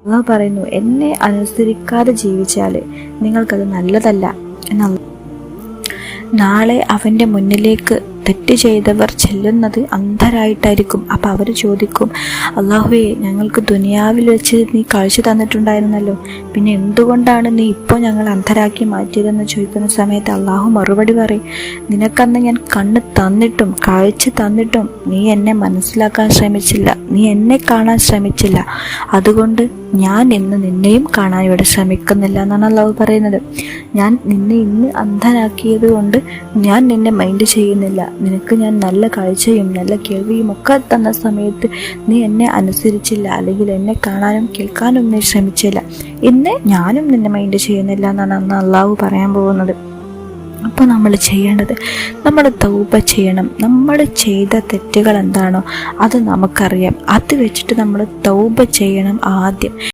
അള്ളാഹു പറയുന്നു, എന്നെ അനുസരിക്കാതെ ജീവിച്ചാൽ നിങ്ങൾക്കത് നല്ലതല്ല എന്നുള്ള. നാളെ അവൻ്റെ മുന്നിലേക്ക് തെറ്റ് ചെയ്തവർ ചെല്ലുന്നത് അന്ധരായിട്ടായിരിക്കും. അപ്പം അവർ ചോദിക്കും, അള്ളാഹുവേ, ഞങ്ങൾക്ക് ദുനിയാവിൽ വെച്ച് നീ കാഴ്ച തന്നിട്ടുണ്ടായിരുന്നല്ലോ, പിന്നെ എന്തുകൊണ്ടാണ് നീ ഇപ്പോൾ ഞങ്ങൾ അന്ധരാക്കി മാറ്റിയതെന്ന് ചോദിക്കുന്ന സമയത്ത് അള്ളാഹു മറുപടി പറയും, നിനക്കന്ന് ഞാൻ കണ്ണ് തന്നിട്ടും കാഴ്ച തന്നിട്ടും നീ എന്നെ മനസ്സിലാക്കാൻ ശ്രമിച്ചില്ല, നീ എന്നെ കാണാൻ ശ്രമിച്ചില്ല, അതുകൊണ്ട് ഞാൻ ഇന്ന് നിന്നെയും കാണാൻ ഇവിടെ ശ്രമിക്കുന്നില്ല എന്നാണ് അള്ളാഹു പറയുന്നത്. ഞാൻ നിന്നെ ഇന്ന് അന്ധനാക്കിയത് കൊണ്ട് ഞാൻ നിന്നെ മൈൻഡ് ചെയ്യുന്നില്ല. നിനക്ക് ഞാൻ നല്ല കാഴ്ചയും നല്ല കേൾവിയും ഒക്കെ തന്ന സമയത്ത് നീ എന്നെ അനുസരിച്ചില്ല, അല്ലെങ്കിൽ എന്നെ കാണാനും കേൾക്കാനും നീ ശ്രമിച്ചില്ല. ഇന്ന് ഞാനും നിന്നെ മൈൻഡ് ചെയ്യുന്നില്ല എന്നാണ് അന്ന് അള്ളാഹു പറയാൻ പോകുന്നത്. അപ്പോൾ നമ്മൾ ചെയ്യേണ്ടത്, നമ്മൾ തൗബ ചെയ്യണം. നമ്മൾ ചെയ്ത തെറ്റുകൾ എന്താണോ അത് നമുക്കറിയാം. അത് വെച്ചിട്ട് നമ്മൾ തൗബ ചെയ്യണം ആദ്യം.